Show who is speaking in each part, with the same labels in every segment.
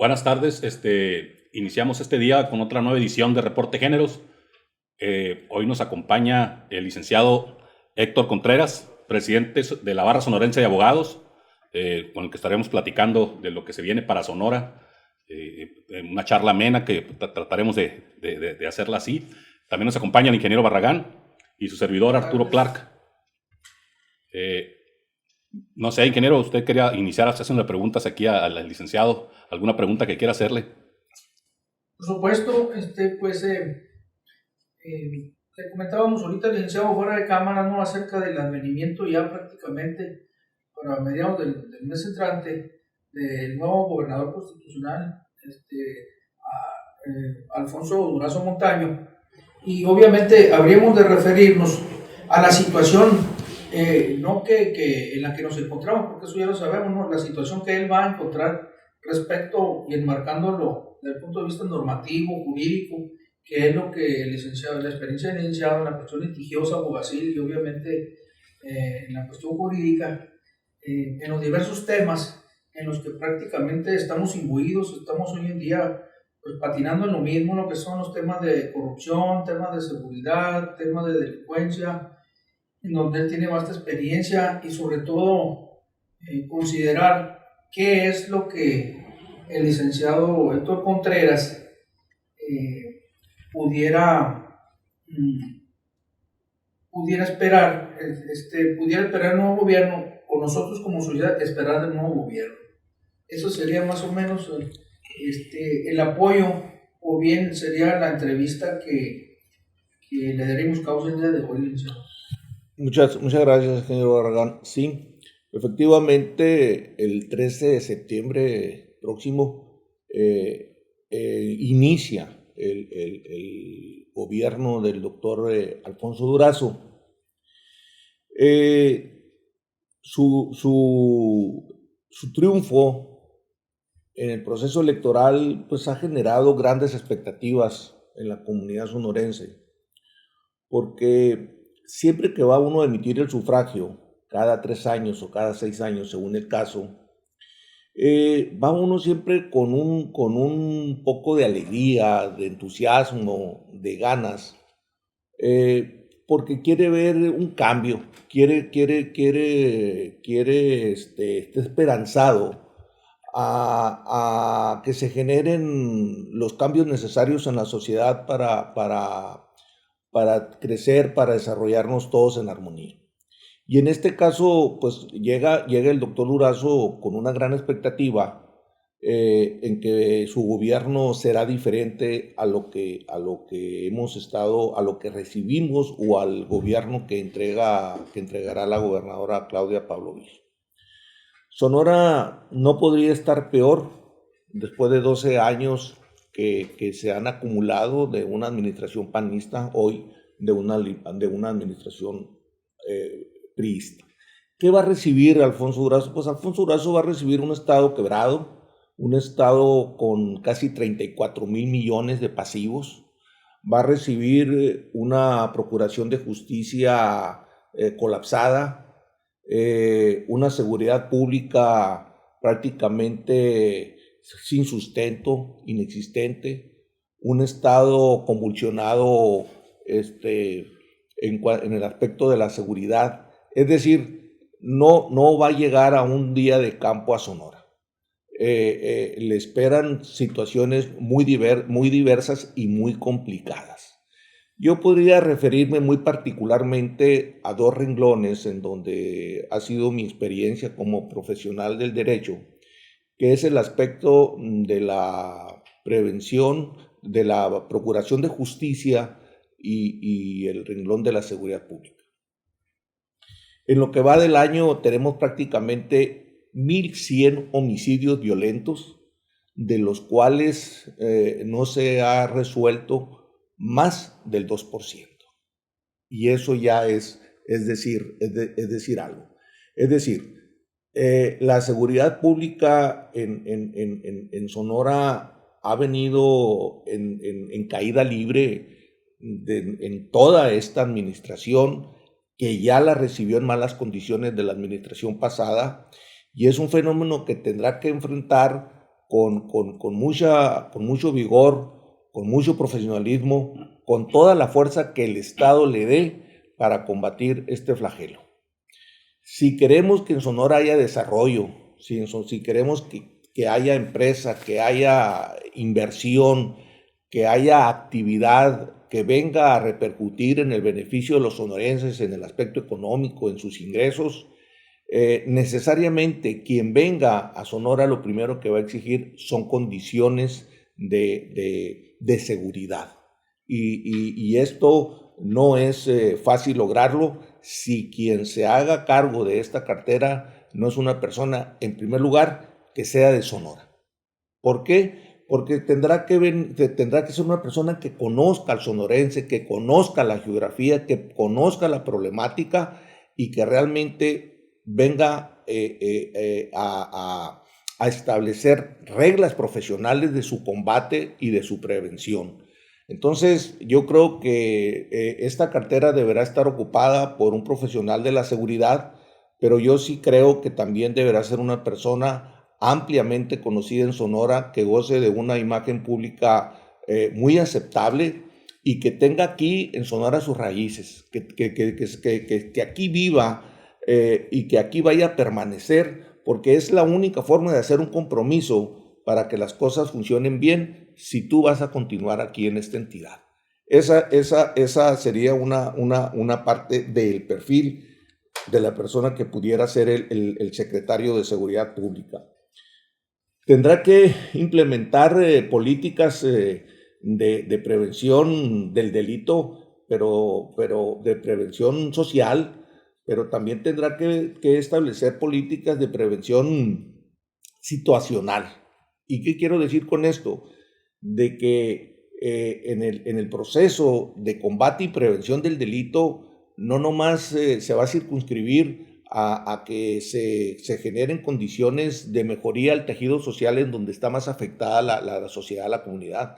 Speaker 1: Buenas tardes. Iniciamos este día con otra nueva edición de Reporte Géneros. Hoy nos acompaña el licenciado Héctor Contreras, presidente de la Barra Sonorense de Abogados, con el que estaremos platicando de lo que se viene para Sonora. Una charla amena que trataremos de hacerla así. También nos acompaña el ingeniero Barragán y su servidor Arturo Clark. No sé, ingeniero, usted quería iniciar haciendo preguntas aquí al licenciado. ¿Alguna pregunta que quiera hacerle?
Speaker 2: Por supuesto, le comentábamos ahorita, licenciado, fuera de cámara, ¿no?, acerca del advenimiento ya prácticamente para mediados del mes entrante del nuevo gobernador constitucional, Alfonso Durazo Montaño, y obviamente habríamos de referirnos a la situación, no que en la que nos encontramos, porque eso ya lo sabemos, ¿no?, la situación que él va a encontrar respecto y enmarcándolo desde el punto de vista normativo, jurídico, que es lo que el licenciado, la experiencia del licenciado en la cuestión litigiosa, abogacil y obviamente en la cuestión jurídica, en los diversos temas en los que prácticamente estamos imbuidos, estamos hoy en día pues patinando en lo mismo, lo que son los temas de corrupción, temas de seguridad, temas de delincuencia, en donde él tiene vasta experiencia y sobre todo considerar qué es lo que el licenciado Héctor Contreras pudiera esperar, pudiera esperar el nuevo gobierno, o nosotros como sociedad esperar del nuevo gobierno. Eso sería más o menos el apoyo, o bien sería la entrevista que le daremos causa el día de hoy, licenciado.
Speaker 3: Muchas gracias, ingeniero Barragán. Sí, efectivamente, el 13 de septiembre próximo inicia el gobierno del doctor Alfonso Durazo. Su triunfo en el proceso electoral pues, ha generado grandes expectativas en la comunidad sonorense, porque siempre que va uno a emitir el sufragio, cada 3 años o cada 6 años, según el caso, va uno siempre con un poco de alegría, de entusiasmo, de ganas, porque quiere ver un cambio, está esperanzado a que se generen los cambios necesarios en la sociedad para crecer, para desarrollarnos todos en armonía. Y en este caso, pues llega el doctor Durazo con una gran expectativa en que su gobierno será diferente a lo que hemos estado, a lo que recibimos, o al gobierno que entregará la gobernadora Claudia Pavlovich. Sonora no podría estar peor después de 12 años que se han acumulado de una administración panista, hoy de una administración priista. ¿Qué va a recibir Alfonso Durazo? Pues Alfonso Durazo va a recibir un estado quebrado, un estado con casi 34,000 millones de pasivos, va a recibir una procuración de justicia colapsada, una seguridad pública prácticamente sin sustento, inexistente, un estado convulsionado en el aspecto de la seguridad. Es decir, no va a llegar a un día de campo a Sonora. Le esperan situaciones muy diversas y muy complicadas. Yo podría referirme muy particularmente a 2 renglones en donde ha sido mi experiencia como profesional del derecho, que es el aspecto de la prevención, de la procuración de justicia y el renglón de la seguridad pública. En lo que va del año tenemos prácticamente 1,100 homicidios violentos, de los cuales no se ha resuelto más del 2%. Y eso ya es decir algo. Es decir, la seguridad pública en Sonora ha venido en caída libre en toda esta administración, que ya la recibió en malas condiciones de la administración pasada, y es un fenómeno que tendrá que enfrentar con mucho vigor, con mucho profesionalismo, con toda la fuerza que el Estado le dé para combatir este flagelo. Si queremos que en Sonora haya desarrollo, si queremos que haya empresa, que haya inversión, que haya actividad que venga a repercutir en el beneficio de los sonorenses, en el aspecto económico, en sus ingresos, necesariamente quien venga a Sonora lo primero que va a exigir son condiciones de seguridad. Y esto no es fácil lograrlo si quien se haga cargo de esta cartera no es una persona, en primer lugar, que sea de Sonora. ¿Por qué? Porque tendrá que ser una persona que conozca al sonorense, que conozca la geografía, que conozca la problemática y que realmente venga a establecer reglas profesionales de su combate y de su prevención. Entonces, yo creo que esta cartera deberá estar ocupada por un profesional de la seguridad, pero yo sí creo que también deberá ser una persona ampliamente conocida en Sonora, que goce de una imagen pública muy aceptable y que tenga aquí en Sonora sus raíces, que aquí viva y que aquí vaya a permanecer, porque es la única forma de hacer un compromiso para que las cosas funcionen bien si tú vas a continuar aquí en esta entidad. Esa sería una parte del perfil de la persona que pudiera ser el secretario de Seguridad Pública. Tendrá que implementar políticas de prevención del delito, pero de prevención social, pero también tendrá que establecer políticas de prevención situacional. ¿Y qué quiero decir con esto? De que en el proceso de combate y prevención del delito no nomás se va a circunscribir a que se generen condiciones de mejoría al tejido social en donde está más afectada la sociedad, la comunidad.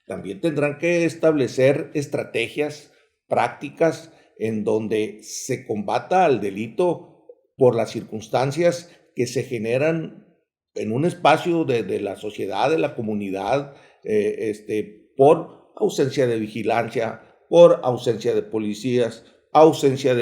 Speaker 3: También tendrán que establecer estrategias prácticas en donde se combata al delito por las circunstancias que se generan en un espacio de la sociedad, de la comunidad, por ausencia de vigilancia, por ausencia de policías, ausencia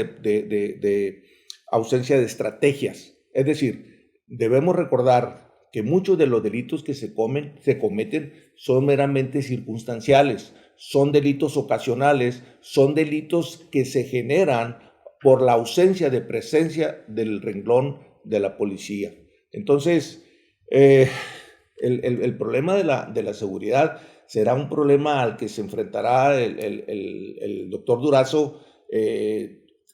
Speaker 3: ausencia de estrategias. Es decir, debemos recordar que muchos de los delitos que se cometen son meramente circunstanciales, son delitos ocasionales, son delitos que se generan por la ausencia de presencia del renglón de la policía. Entonces, el problema de la seguridad será un problema al que se enfrentará el doctor Durazo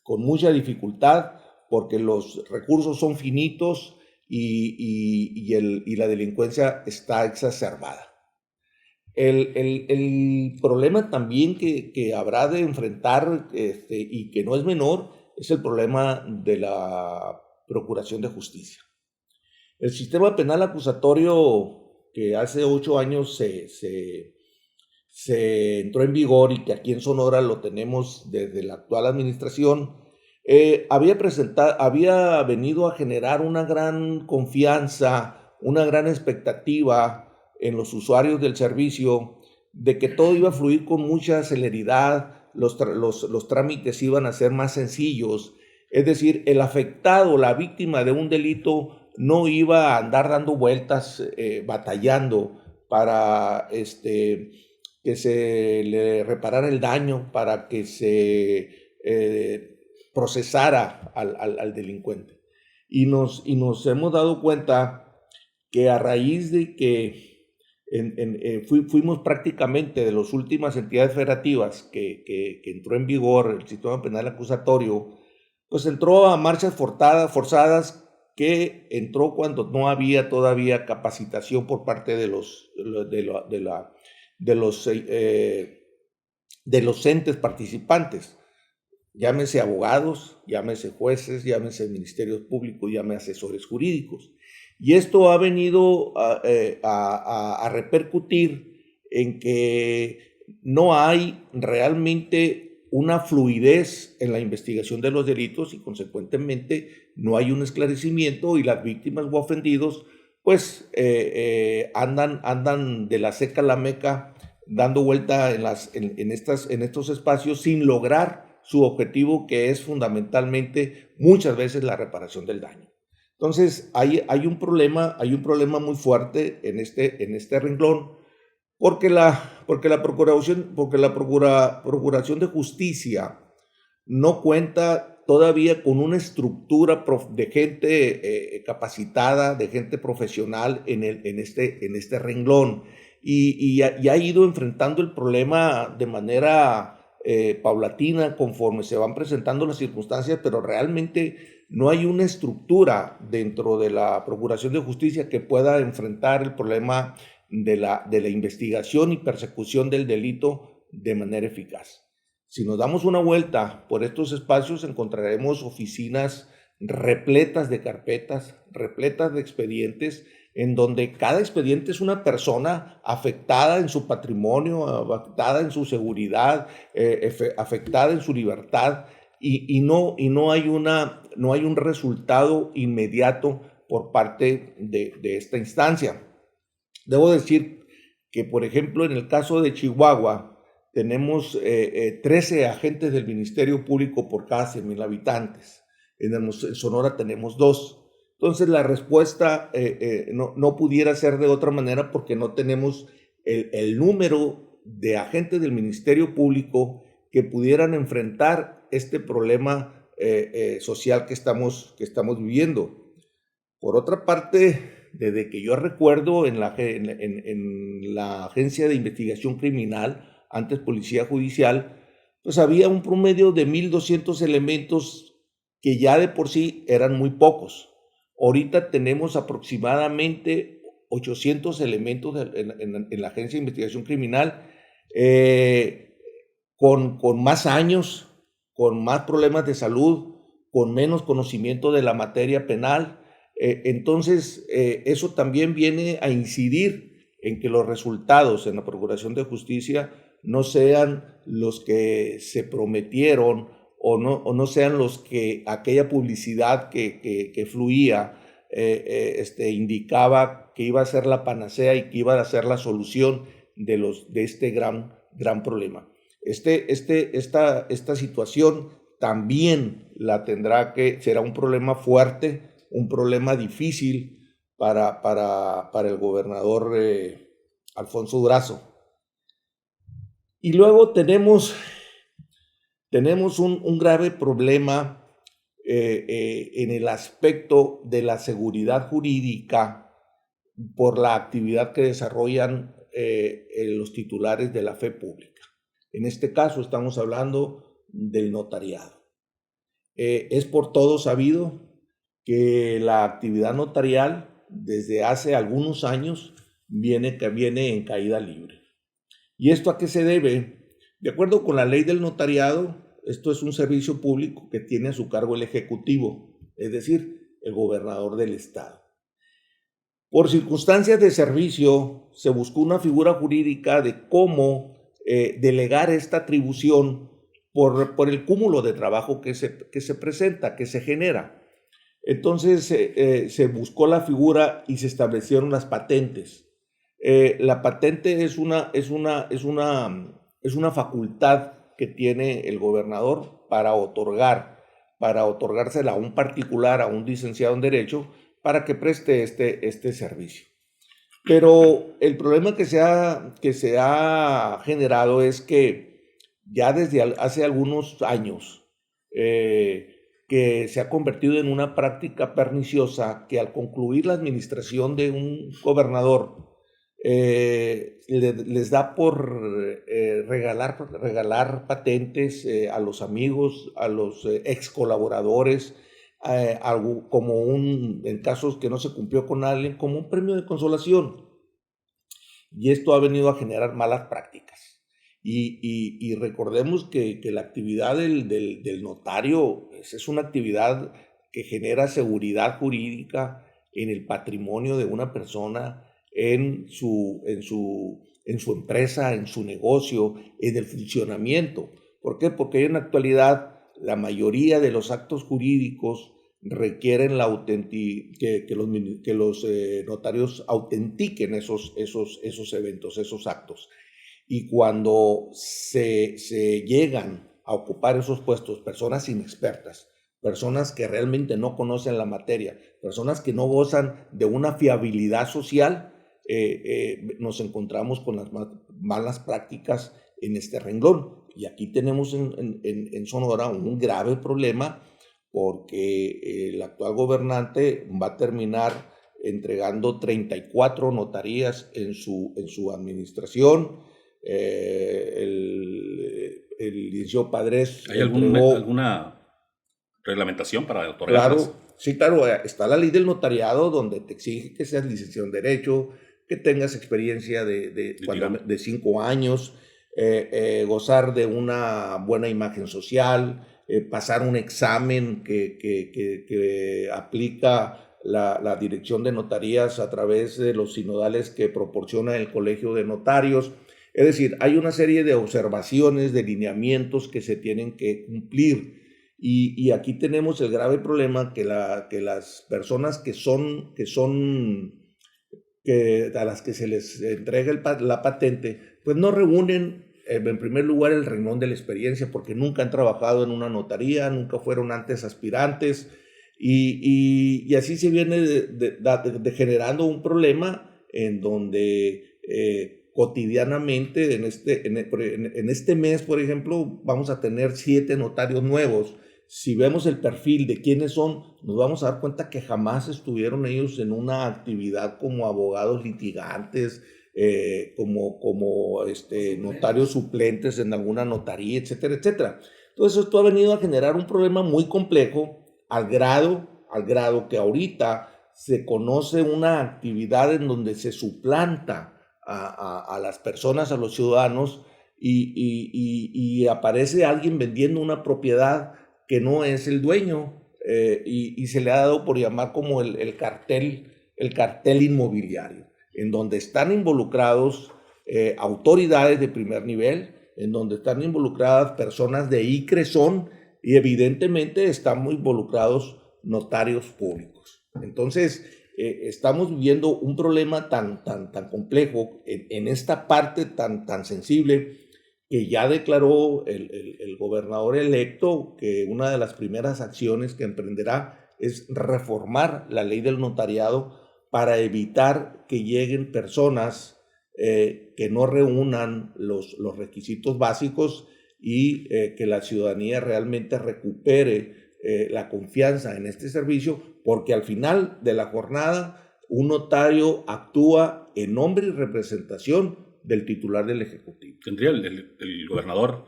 Speaker 3: con mucha dificultad, porque los recursos son finitos y la delincuencia está exacerbada. El problema también que habrá de enfrentar y que no es menor es el problema de la procuración de justicia. El sistema penal acusatorio que hace 8 años se entró en vigor y que aquí en Sonora lo tenemos desde la actual administración, había venido a generar una gran confianza, una gran expectativa en los usuarios del servicio de que todo iba a fluir con mucha celeridad, los trámites iban a ser más sencillos, es decir, el afectado, la víctima de un delito no iba a andar dando vueltas, batallando para que se le reparara el daño, para que se procesara al delincuente. Y nos hemos dado cuenta que a raíz de que fuimos prácticamente de las últimas entidades federativas que entró en vigor el sistema penal acusatorio, pues entró a marchas forzadas, que entró cuando no había todavía capacitación por parte de los entes participantes. Llámese abogados, llámese jueces, llámese ministerios públicos, llámese asesores jurídicos. Y esto ha venido a repercutir en que no hay realmente una fluidez en la investigación de los delitos y consecuentemente no hay un esclarecimiento y las víctimas o ofendidos pues andan de la seca a la meca, dando vuelta en estos espacios sin lograr su objetivo, que es fundamentalmente muchas veces la reparación del daño. Entonces hay un problema muy fuerte en este renglón, porque la Procuración de Justicia no cuenta todavía con una estructura de gente capacitada, de gente profesional en este renglón, y ha ido enfrentando el problema de manera paulatina conforme se van presentando las circunstancias, pero realmente no hay una estructura dentro de la Procuración de Justicia que pueda enfrentar el problema de la investigación y persecución del delito de manera eficaz. Si nos damos una vuelta por estos espacios, encontraremos oficinas repletas de carpetas, repletas de expedientes, en donde cada expediente es una persona afectada en su patrimonio, afectada en su seguridad, afectada en su libertad, y no hay un resultado inmediato por parte de esta instancia. Debo decir que, por ejemplo, en el caso de Chihuahua, tenemos 13 agentes del Ministerio Público por cada 100,000 habitantes. En Sonora tenemos 2. Entonces la respuesta no pudiera ser de otra manera, porque no tenemos el número de agentes del Ministerio Público que pudieran enfrentar este problema social que estamos viviendo. Por otra parte, desde que yo recuerdo en la Agencia de Investigación Criminal, antes Policía Judicial, pues había un promedio de 1,200 elementos, que ya de por sí eran muy pocos. Ahorita tenemos aproximadamente 800 elementos en la Agencia de Investigación Criminal, con más años, con más problemas de salud, con menos conocimiento de la materia penal. Entonces, eso también viene a incidir en que los resultados en la Procuración de Justicia no sean los que se prometieron, o no sean los que aquella publicidad que fluía indicaba que iba a ser la panacea y que iba a ser la solución de este gran problema. Esta situación también será un problema fuerte, un problema difícil para el gobernador Alfonso Durazo. Y luego tenemos un grave problema en el aspecto de la seguridad jurídica por la actividad que desarrollan los titulares de la fe pública. En este caso estamos hablando del notariado. Es por todos sabido que la actividad notarial desde hace algunos años viene en caída libre. ¿Y esto a qué se debe? De acuerdo con la ley del notariado, esto es un servicio público que tiene a su cargo el Ejecutivo, es decir, el gobernador del estado. Por circunstancias de servicio, se buscó una figura jurídica de cómo delegar esta atribución por el cúmulo de trabajo que se presenta, que se genera. Entonces se buscó la figura y se establecieron las patentes. La patente es una facultad que tiene el gobernador para otorgársela a un particular, a un licenciado en Derecho, para que preste este servicio. Pero el problema que se ha generado es que ya desde hace algunos años que se ha convertido en una práctica perniciosa, que al concluir la administración de un gobernador les da por regalar patentes a los amigos, a los ex colaboradores, como en casos que no se cumplió con alguien, como un premio de consolación. Y esto ha venido a generar malas prácticas. Y recordemos que la actividad del notario es una actividad que genera seguridad jurídica en el patrimonio de una persona, en su empresa, en su negocio, en el funcionamiento. ¿Por qué? Porque en la actualidad la mayoría de los actos jurídicos requieren que los notarios autentiquen esos eventos, esos actos. Y cuando se llegan a ocupar esos puestos personas inexpertas, personas que realmente no conocen la materia, personas que no gozan de una fiabilidad social, nos encontramos con las malas prácticas en este renglón. Y aquí tenemos en Sonora un grave problema, porque el actual gobernante va a terminar entregando 34 notarías en su administración. El licenciado Padres
Speaker 1: ¿Hay alguna reglamentación para otorgarlas?
Speaker 3: Claro, sí, claro, está la ley del notariado donde te exige que seas licenciado en Derecho, que tengas experiencia de 5 años, gozar de una buena imagen social, pasar un examen que aplica la Dirección de Notarías a través de los sinodales que proporciona el Colegio de Notarios. Es decir, hay una serie de observaciones, de lineamientos que se tienen que cumplir. Y aquí tenemos el grave problema que las personas a las que se les entrega la patente, pues no reúnen, en primer lugar, el renglón de la experiencia, porque nunca han trabajado en una notaría, nunca fueron antes aspirantes, y así se viene generando un problema en donde cotidianamente, en este mes, por ejemplo, vamos a tener 7 notarios nuevos. Si vemos el perfil de quiénes son, nos vamos a dar cuenta que jamás estuvieron ellos en una actividad como abogados litigantes, como notarios suplentes en alguna notaría, etcétera, etcétera. Entonces esto ha venido a generar un problema muy complejo al grado que ahorita se conoce una actividad en donde se suplanta a las personas, a los ciudadanos, y aparece alguien vendiendo una propiedad que no es el dueño, y se le ha dado por llamar como el cartel inmobiliario, en donde están involucrados autoridades de primer nivel, en donde están involucradas personas de ICRESON, y evidentemente están muy involucrados notarios públicos. Entonces, estamos viviendo un problema tan complejo en esta parte tan sensible, que ya declaró el gobernador electo que una de las primeras acciones que emprenderá es reformar la ley del notariado para evitar que lleguen personas que no reúnan los requisitos básicos, y que la ciudadanía realmente recupere la confianza en este servicio, porque al final de la jornada un notario actúa en nombre y representación del titular del Ejecutivo.
Speaker 1: ¿Tendría el gobernador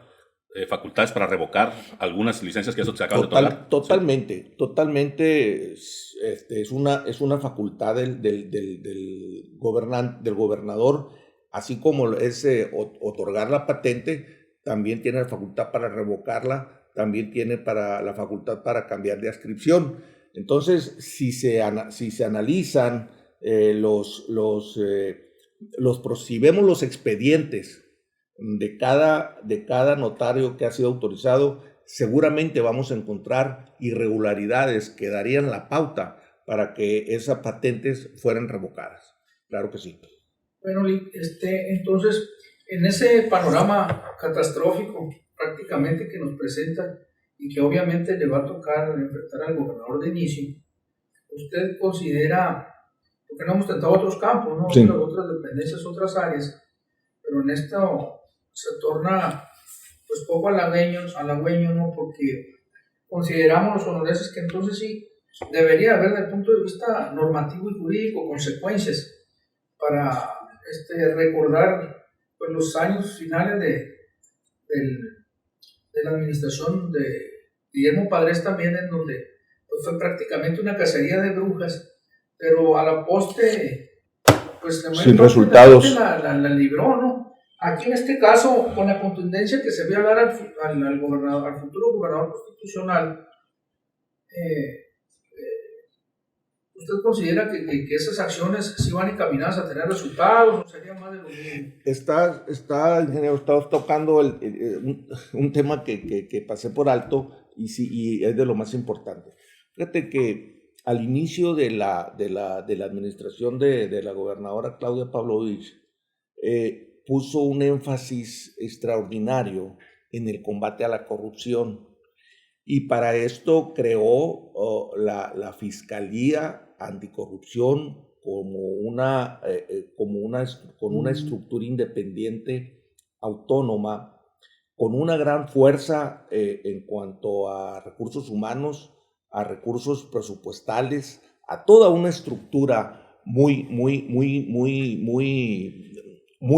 Speaker 1: facultades para revocar algunas licencias que se acaban de otorgar?
Speaker 3: Totalmente. Es una facultad del gobernador, así como es otorgar la patente, también tiene la facultad para revocarla, también tiene la facultad para cambiar de adscripción. Entonces, si se analizan si vemos los expedientes de cada notario que ha sido autorizado, seguramente vamos a encontrar irregularidades que darían la pauta para que esas patentes fueran revocadas. Claro que sí.
Speaker 2: Bueno, entonces, en ese panorama catastrófico prácticamente que nos presenta y que obviamente le va a tocar enfrentar al gobernador de inicio, ¿usted considera, porque no hemos tentado otros campos, ¿no?
Speaker 3: Sí.
Speaker 2: Otras dependencias, otras áreas, pero en esto se torna pues poco halagüeño, ¿no? Porque consideramos los sonorenses que entonces sí debería haber, desde el punto de vista normativo y jurídico, consecuencias para recordar pues, los años finales de la administración de Guillermo Padres también, en donde pues, fue prácticamente una cacería de brujas, pero a la poste pues
Speaker 3: sin resultados
Speaker 2: la libró, ¿no? Aquí en este caso, con la contundencia que se vio hablar al gobernador, al futuro gobernador constitucional, ¿usted considera que esas acciones sí van encaminadas a tener resultados o sería más de lo mismo?
Speaker 3: Ingeniero, estamos tocando un tema que pasé por alto y es de lo más importante. Fíjate que al inicio de la administración de la gobernadora Claudia Pavlovich, puso un énfasis extraordinario en el combate a la corrupción. Y para esto creó la Fiscalía Anticorrupción con una estructura independiente, autónoma, con una gran fuerza en cuanto a recursos humanos, a recursos presupuestales, a toda una estructura muy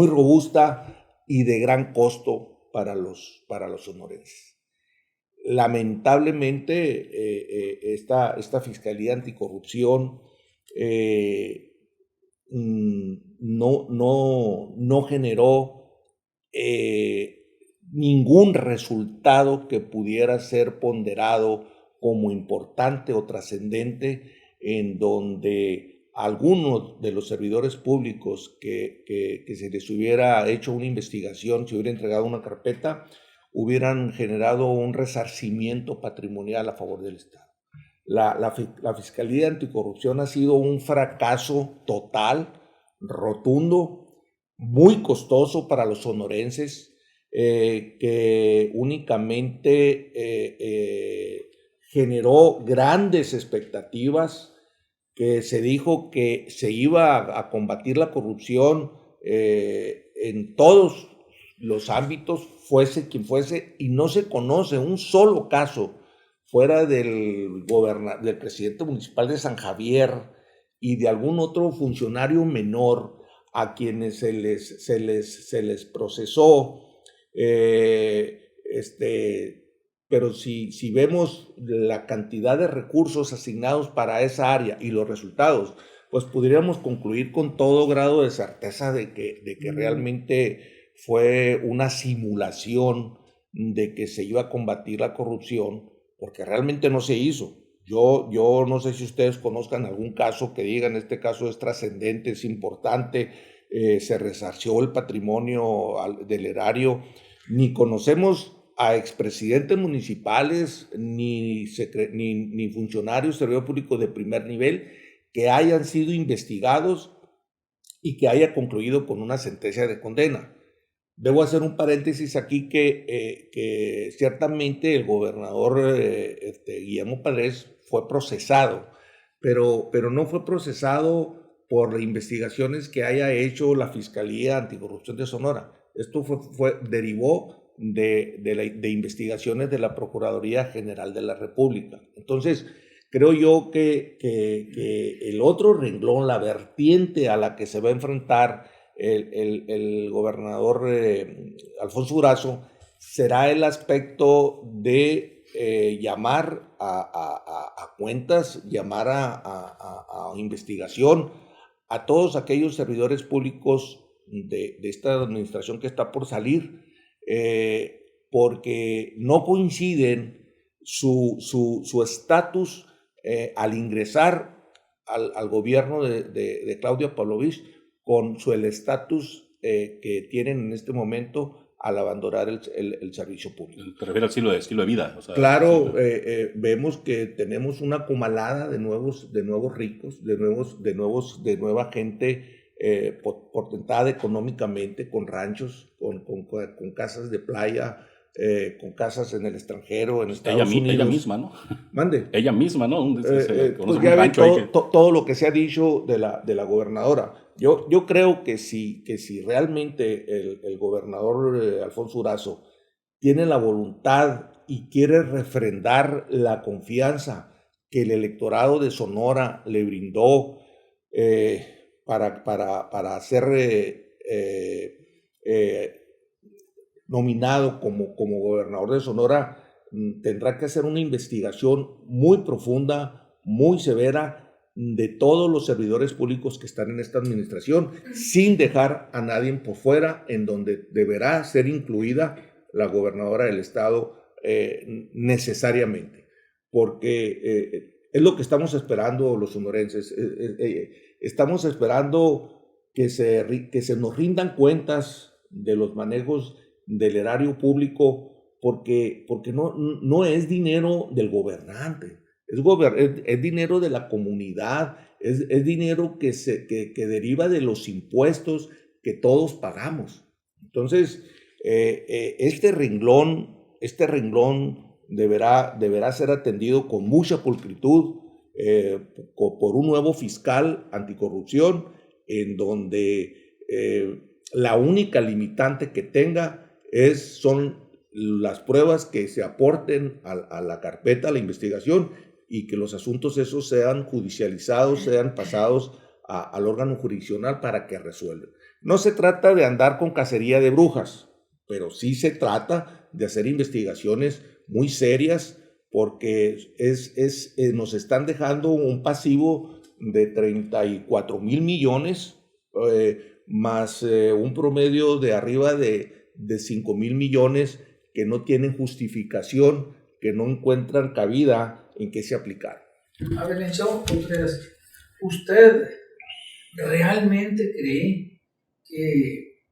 Speaker 3: robusta y de gran costo para los sonorenses. Lamentablemente, esta Fiscalía Anticorrupción no generó ningún resultado que pudiera ser ponderado como importante o trascendente, en donde algunos de los servidores públicos que se les hubiera hecho una investigación, se hubiera entregado una carpeta, hubieran generado un resarcimiento patrimonial a favor del Estado. La Fiscalía Anticorrupción ha sido un fracaso total, rotundo, muy costoso para los sonorenses, que únicamente generó grandes expectativas, que se dijo que se iba a combatir la corrupción en todos los ámbitos, fuese quien fuese, y no se conoce un solo caso fuera del presidente municipal de San Javier y de algún otro funcionario menor a quienes se les procesó. Pero si vemos la cantidad de recursos asignados para esa área y los resultados, pues podríamos concluir con todo grado de certeza de que realmente fue una simulación de que se iba a combatir la corrupción, porque realmente no se hizo. Yo no sé si ustedes conozcan algún caso que digan, este caso es trascendente, es importante, se resarció el patrimonio del erario. Ni conocemos a expresidentes municipales, ni funcionarios, servidores públicos de primer nivel que hayan sido investigados y que haya concluido con una sentencia de condena. Debo hacer un paréntesis aquí que ciertamente el gobernador Guillermo Párez fue procesado, pero no fue procesado por investigaciones que haya hecho la Fiscalía Anticorrupción de Sonora. Esto derivó de investigaciones de la Procuraduría General de la República. Entonces, creo yo que el otro renglón, la vertiente a la que se va a enfrentar el gobernador Alfonso Durazo, será el aspecto de llamar a cuentas, llamar a investigación a todos aquellos servidores públicos de esta administración que está por salir, porque no coinciden su estatus al ingresar al gobierno de Claudia Pavlovich con el estatus que tienen en este momento al abandonar el servicio público.
Speaker 1: ¿Te refieres al estilo de vida? O sea,
Speaker 3: claro, vemos que tenemos una cumalada de nuevos ricos, de nueva gente potentada económicamente, con ranchos, con casas de playa, con casas en el extranjero, en Estados Unidos.
Speaker 1: Ella misma, ¿no?
Speaker 3: Mande.
Speaker 1: Ella misma, ¿no?
Speaker 3: Pues ya ven todo lo que se ha dicho de la gobernadora. Yo creo que si realmente el gobernador Alfonso Durazo tiene la voluntad y quiere refrendar la confianza que el electorado de Sonora le brindó para ser nominado como gobernador de Sonora, tendrá que hacer una investigación muy profunda, muy severa, de todos los servidores públicos que están en esta administración, sin dejar a nadie por fuera, en donde deberá ser incluida la gobernadora del estado necesariamente, porque es lo que estamos esperando los sonorenses. Estamos esperando que se nos rindan cuentas de los manejos del erario público, porque no es dinero del gobernante, es dinero de la comunidad, es dinero que deriva de los impuestos que todos pagamos. Entonces, este renglón deberá ser atendido con mucha pulcritud por un nuevo fiscal anticorrupción, en donde la única limitante que tenga son las pruebas que se aporten a la carpeta, a la investigación, y que los asuntos esos sean judicializados, sean pasados al órgano jurisdiccional para que resuelvan. No se trata de andar con cacería de brujas, pero sí se trata de hacer investigaciones muy serias, porque nos están dejando un pasivo de 34,000 millones, más un promedio de arriba de 5,000 millones que no tienen justificación, que no encuentran cabida en qué se aplicar.
Speaker 2: A ver, licenciado Contreras, ¿usted realmente cree que,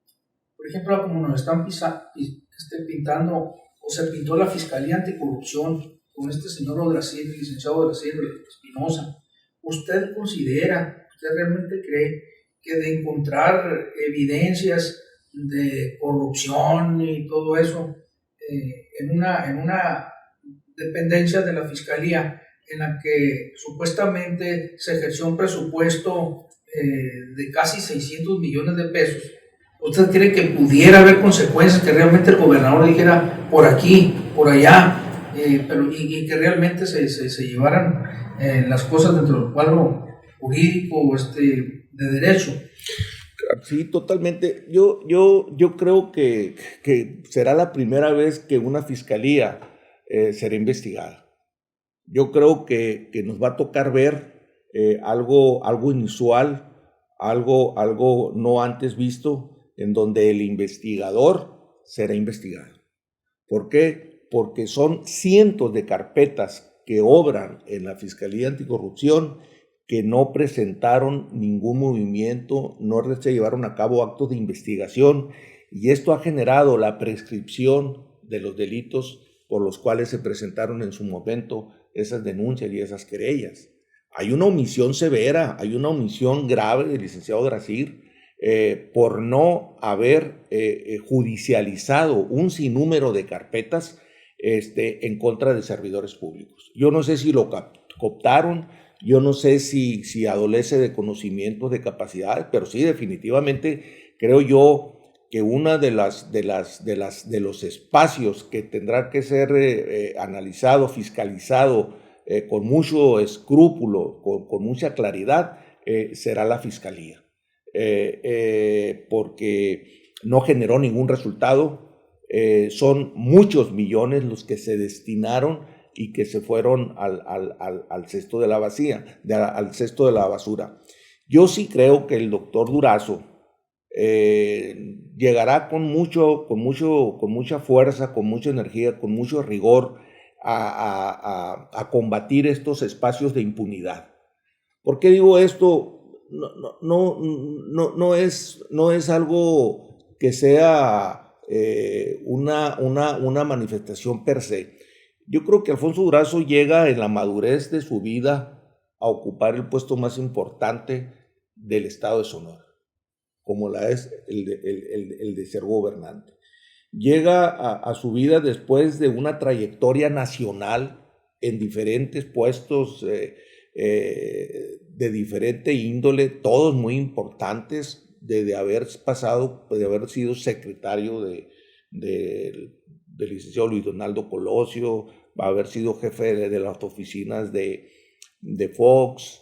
Speaker 2: por ejemplo, como nos están pintando, o se pintó la Fiscalía Anticorrupción con este señor Odrasir, el licenciado Odrasir Espinosa, usted realmente cree que de encontrar evidencias de corrupción y todo eso en una dependencia de la Fiscalía en la que supuestamente se ejerció un presupuesto de casi 600 millones de pesos, ¿usted cree que pudiera haber consecuencias, que realmente el gobernador dijera por aquí, por allá, y que realmente se llevaran las cosas dentro del cuadro jurídico de derecho?
Speaker 3: Sí, totalmente. Yo creo que será la primera vez que una fiscalía será investigada. Yo creo que nos va a tocar ver algo inusual, algo no antes visto, en donde el investigador será investigado. ¿Por qué? Porque son cientos de carpetas que obran en la Fiscalía Anticorrupción que no presentaron ningún movimiento, no se llevaron a cabo actos de investigación, y esto ha generado la prescripción de los delitos por los cuales se presentaron en su momento esas denuncias y esas querellas. Hay una omisión severa, hay una omisión grave del licenciado Odrasir por no haber judicializado un sinnúmero de carpetas en contra de servidores públicos. Yo no sé si lo cooptaron, yo no sé si adolece de conocimientos, de capacidades, pero sí, definitivamente creo yo que una de los espacios que tendrá que ser analizado, fiscalizado con mucho escrúpulo, con mucha claridad, será la Fiscalía, porque no generó ningún resultado. Son muchos millones los que se destinaron y que se fueron al cesto de la al cesto de la basura. Yo sí creo que el doctor Durazo llegará con mucha fuerza, con mucha energía, con mucho rigor a combatir estos espacios de impunidad. ¿Por qué digo esto? No es algo que sea una manifestación per se. Yo creo que Alfonso Durazo llega en la madurez de su vida a ocupar el puesto más importante del estado de Sonora, como la es el de ser gobernante. Llega a su vida después de una trayectoria nacional en diferentes puestos de diferente índole, todos muy importantes, de haber sido secretario del licenciado Luis Donaldo Colosio, haber sido jefe de las oficinas de Fox,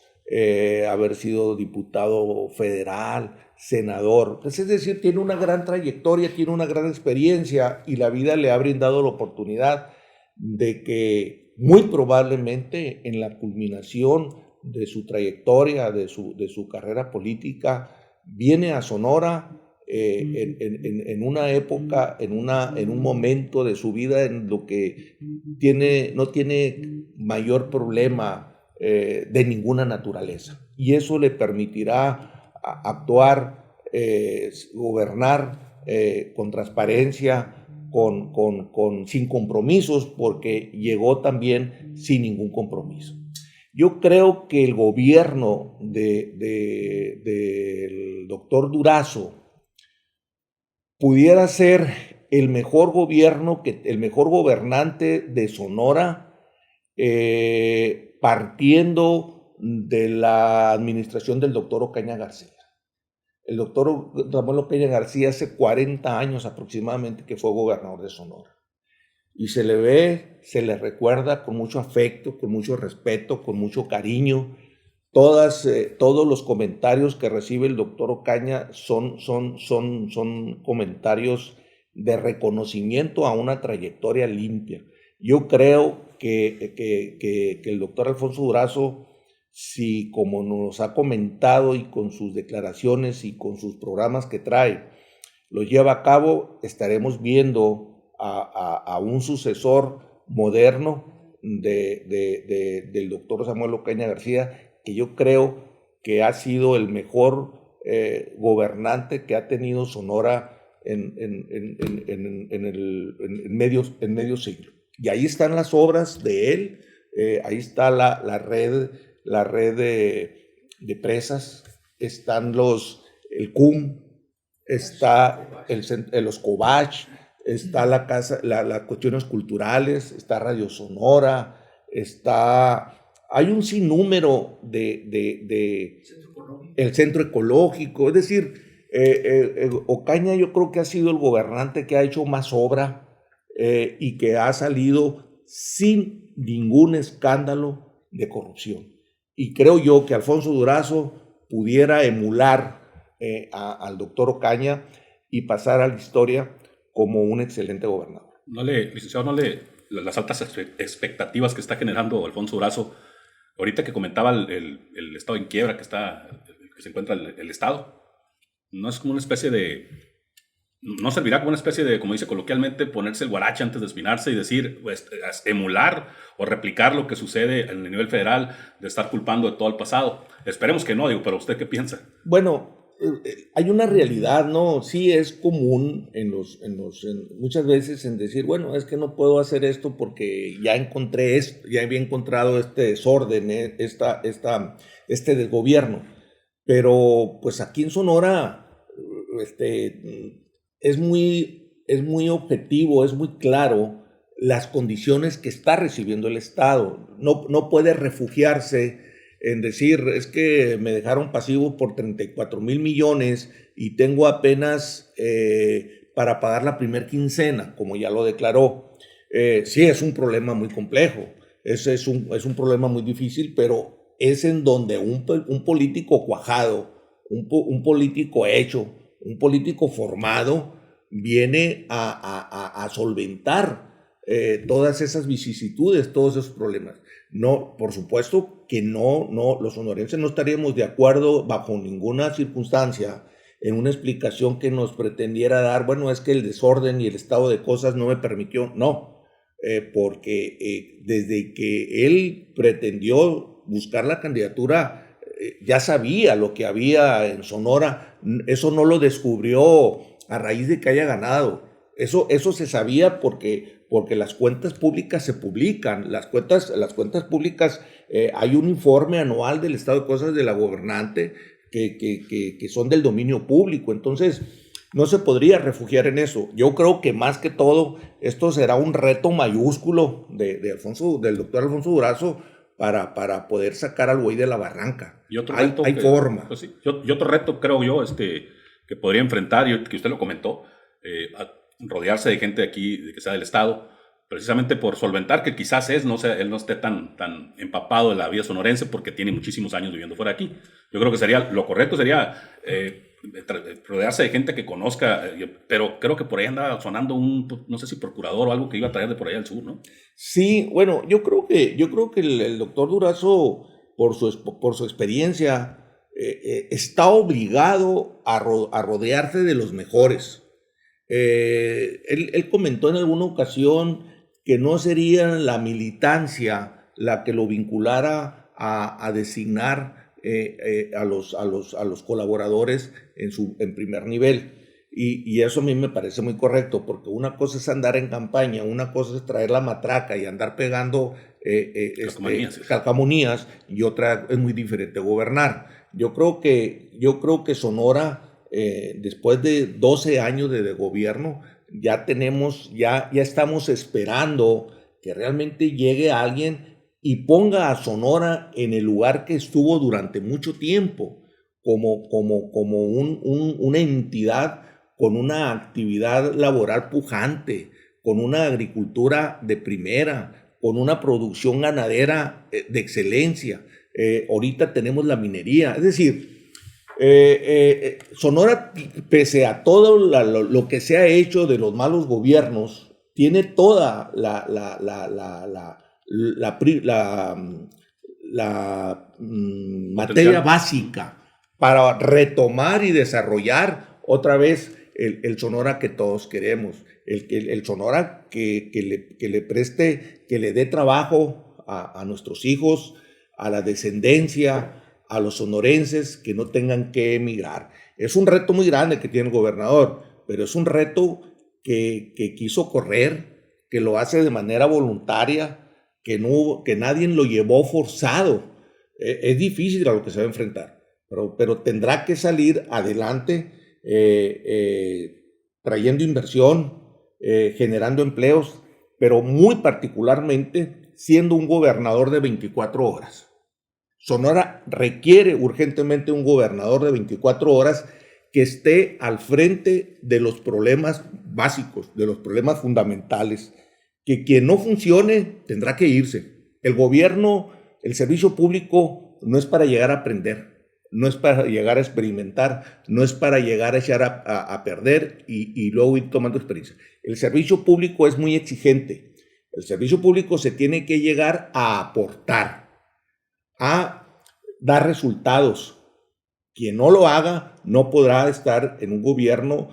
Speaker 3: haber sido diputado federal, senador. Pues es decir, tiene una gran trayectoria, tiene una gran experiencia, y la vida le ha brindado la oportunidad de que muy probablemente en la culminación de su trayectoria, de su carrera política, viene a Sonora en una época, en un momento de su vida en lo que no tiene mayor problema de ninguna naturaleza, y eso le permitirá actuar, gobernar con transparencia, sin compromisos, porque llegó también sin ningún compromiso. Yo creo que el gobierno del doctor Durazo pudiera ser el mejor gobierno, el mejor gobernante de Sonora, partiendo de la administración del doctor Ocaña García. El doctor Ramón Ocaña García hace 40 años aproximadamente que fue gobernador de Sonora. Y se le ve, se le recuerda con mucho afecto, con mucho respeto, con mucho cariño. Todos los comentarios que recibe el doctor Ocaña son comentarios de reconocimiento a una trayectoria limpia. Yo creo que el doctor Alfonso Durazo, si como nos ha comentado y con sus declaraciones y con sus programas que trae, lo lleva a cabo, estaremos viendo a un sucesor moderno del doctor Samuel Ocaña García, que yo creo que ha sido el mejor gobernante que ha tenido Sonora en medio siglo. Y ahí están las obras de él, ahí está la red de presas, están el CUM, está los Covach, está la casa, las cuestiones culturales, está Radio Sonora, hay un sinnúmero el centro ecológico, es decir, Ocaña yo creo que ha sido el gobernante que ha hecho más obra y que ha salido sin ningún escándalo de corrupción. Y creo yo que Alfonso Durazo pudiera emular al doctor Ocaña y pasar a la historia como un excelente gobernador.
Speaker 1: Licenciado, las altas expectativas que está generando Alfonso Durazo, ahorita que comentaba el estado en quiebra que se encuentra el estado, no es como una especie de, no servirá como una especie de, como dice coloquialmente, ponerse el guarache antes de espinarse y decir, pues, emular o replicar lo que sucede en el nivel federal, de estar culpando de todo el pasado. Esperemos que no, pero ¿usted qué piensa?
Speaker 3: Bueno, hay una realidad, ¿no? Sí es común muchas veces en decir, bueno, es que no puedo hacer esto porque ya encontré esto, ya había encontrado este desorden, este desgobierno. Pero pues aquí en Sonora es muy objetivo, es muy claro las condiciones que está recibiendo el Estado. No puede refugiarse en decir, es que me dejaron pasivo por 34,000 millones y tengo apenas para pagar la primer quincena, como ya lo declaró. Sí, es un problema muy complejo, es un problema muy difícil, pero es en donde un político cuajado, un político hecho, un político formado, viene a solventar todas esas vicisitudes, todos esos problemas. No, por supuesto que no, los sonorenses no estaríamos de acuerdo bajo ninguna circunstancia en una explicación que nos pretendiera dar, bueno, es que el desorden y el estado de cosas no me permitió, no, porque desde que él pretendió buscar la candidatura, ya sabía lo que había en Sonora, eso no lo descubrió a raíz de que haya ganado, eso se sabía porque las cuentas públicas se publican, las cuentas públicas, hay un informe anual del estado de cosas de la gobernante que son del dominio público, entonces no se podría refugiar en eso. Yo creo que más que todo esto será un reto mayúsculo del doctor Alfonso Durazo para poder sacar al buey de la barranca.
Speaker 1: Y otro
Speaker 3: reto hay forma.
Speaker 1: Pues sí, y otro reto creo yo que podría enfrentar, y que usted lo comentó, rodearse de gente de aquí, de que sea del estado, precisamente por solventar que quizás él no esté tan empapado de la vida sonorense porque tiene muchísimos años viviendo fuera de aquí. Yo creo que lo correcto sería rodearse de gente que conozca, pero creo que por ahí anda sonando no sé si procurador o algo que iba a traer de por allá al sur, ¿no?
Speaker 3: Sí, bueno, yo creo que el doctor Durazo, por su experiencia, está obligado a rodearse de los mejores. Él comentó en alguna ocasión que no sería la militancia la que lo vinculara a designar a los colaboradores en primer nivel. Y eso a mí me parece muy correcto, porque una cosa es andar en campaña, una cosa es traer la matraca y andar pegando calcamonías, y otra es muy diferente gobernar. Yo creo que Sonora, después de 12 años de gobierno, ya estamos esperando que realmente llegue alguien y ponga a Sonora en el lugar que estuvo durante mucho tiempo, como una entidad con una actividad laboral pujante, con una agricultura de primera, con una producción ganadera de excelencia. Ahorita tenemos la minería, es decir, Sonora, pese a todo lo que se ha hecho de los malos gobiernos, tiene toda la materia básica para retomar y desarrollar otra vez el Sonora que todos queremos, el Sonora que le preste, que le dé trabajo a nuestros hijos, a la descendencia, a los sonorenses que no tengan que emigrar. Es un reto muy grande que tiene el gobernador, pero es un reto que quiso correr, que lo hace de manera voluntaria, que nadie lo llevó forzado. Es difícil a lo que se va a enfrentar, pero tendrá que salir adelante trayendo inversión, generando empleos, pero muy particularmente siendo un gobernador de 24 horas. Sonora requiere urgentemente un gobernador de 24 horas que esté al frente de los problemas básicos, de los problemas fundamentales, que quien no funcione tendrá que irse. El gobierno, el servicio público no es para llegar a aprender, no es para llegar a experimentar, no es para llegar a echar a perder y luego ir tomando experiencia. El servicio público es muy exigente. El servicio público se tiene que llegar a aportar, a dar resultados. Quien no lo haga no podrá estar en un gobierno,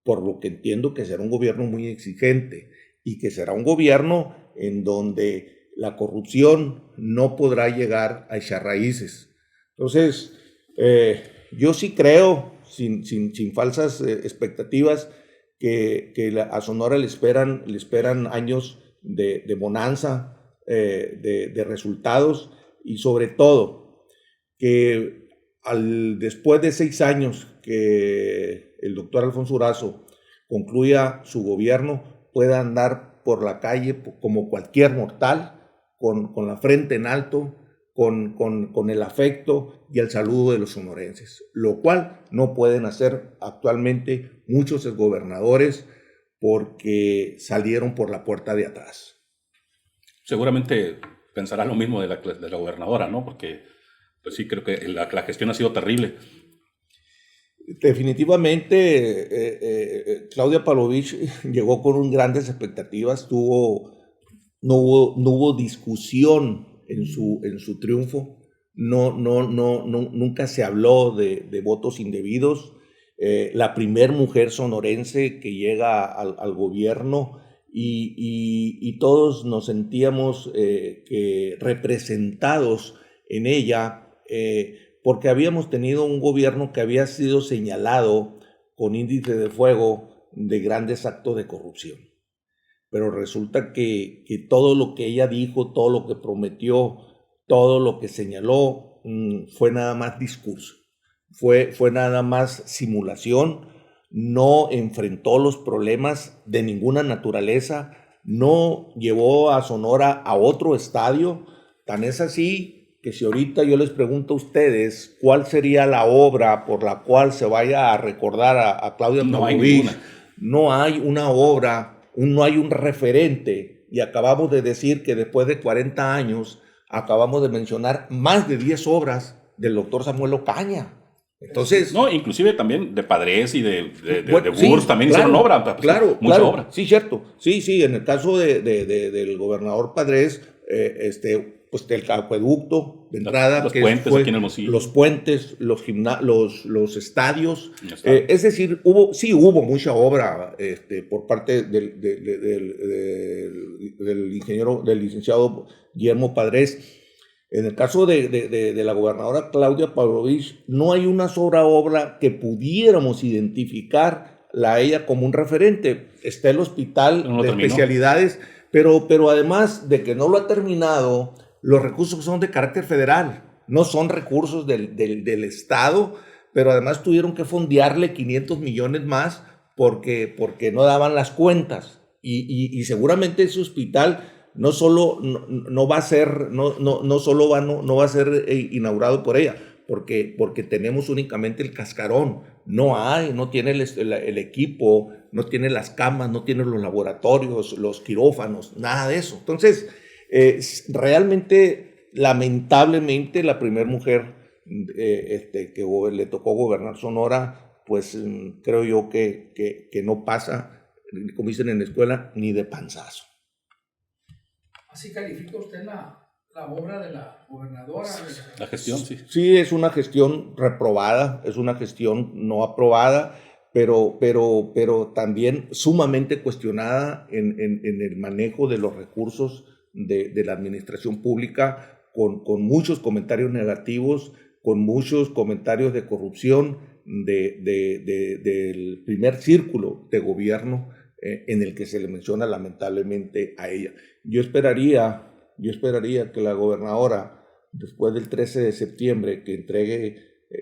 Speaker 3: por lo que entiendo que será un gobierno muy exigente y que será un gobierno en donde la corrupción no podrá llegar a echar raíces. Entonces, yo sí creo, sin falsas expectativas, que a Sonora le esperan años de bonanza, de resultados, y sobre todo que después de 6 años que el doctor Alfonso Durazo concluya su gobierno, pueda andar por la calle como cualquier mortal, con la frente en alto, con el afecto y el saludo de los sonorenses, lo cual no pueden hacer actualmente muchos exgobernadores porque salieron por la puerta de atrás.
Speaker 1: Seguramente pensará lo mismo de la gobernadora, ¿no? Porque pues sí, creo que la gestión ha sido terrible.
Speaker 3: Definitivamente, Claudia Pavlovich llegó con grandes expectativas, no hubo discusión en su triunfo, nunca se habló de votos indebidos. La primer mujer sonorense que llega al gobierno y todos nos sentíamos representados en ella, porque habíamos tenido un gobierno que había sido señalado con índice de fuego de grandes actos de corrupción. Pero resulta que todo lo que ella dijo, todo lo que prometió, todo lo que señaló, fue nada más discurso, fue nada más simulación, no enfrentó los problemas de ninguna naturaleza, no llevó a Sonora a otro estadio. Tan es así que si ahorita yo les pregunto a ustedes cuál sería la obra por la cual se vaya a recordar a Claudia Pavlovich, no hay una obra, no hay un referente, y acabamos de decir que después de 40 años acabamos de mencionar más de 10 obras del doctor Samuel Ocaña. Entonces,
Speaker 1: no, inclusive también de Padres y de Burs, sí, también hicieron obra, mucha obra.
Speaker 3: Sí, cierto. Sí, en el caso del gobernador Padres, pues el acueducto de entrada,
Speaker 1: los puentes aquí en Hermosillo,
Speaker 3: los puentes, los estadios, es decir, hubo mucha obra por parte del licenciado Guillermo Padres. En el caso de la gobernadora Claudia Pavlovich, no hay una sola obra que pudiéramos identificar a ella como un referente. Está el hospital de especialidades, Pero además de que no lo ha terminado, los recursos son de carácter federal, no son recursos del Estado, pero además tuvieron que fondearle 500 millones más porque no daban las cuentas. Y seguramente ese hospital no solo no va a ser, no va a ser inaugurado por ella, porque tenemos únicamente el cascarón. No tiene el equipo, no tiene las camas, no tiene los laboratorios, los quirófanos, nada de eso. Entonces, realmente, lamentablemente, la primera mujer que le tocó gobernar Sonora, pues creo yo que no pasa, como dicen en la escuela, ni de panzazo.
Speaker 2: ¿Así califica usted la obra de la gobernadora?
Speaker 1: La gestión, sí.
Speaker 3: Sí, es una gestión reprobada, es una gestión no aprobada, pero también sumamente cuestionada en el manejo de los recursos de la administración pública, con muchos comentarios negativos, con muchos comentarios de corrupción del primer círculo de gobierno en el que se le menciona lamentablemente a ella. Yo esperaría que la gobernadora, después del 13 de septiembre, que entregue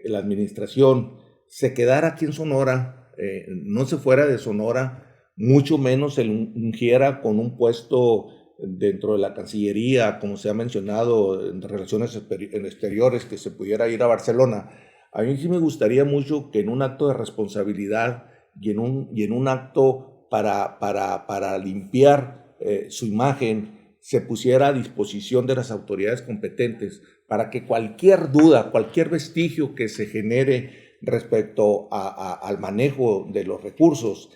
Speaker 3: la administración, se quedara aquí en Sonora, no se fuera de Sonora, mucho menos se ungiera con un puesto dentro de la Cancillería, como se ha mencionado, en relaciones exteriores, que se pudiera ir a Barcelona. A mí sí me gustaría mucho que en un acto de responsabilidad y en un acto para limpiar su imagen, se pusiera a disposición de las autoridades competentes para que cualquier duda, cualquier vestigio que se genere respecto al manejo de los recursos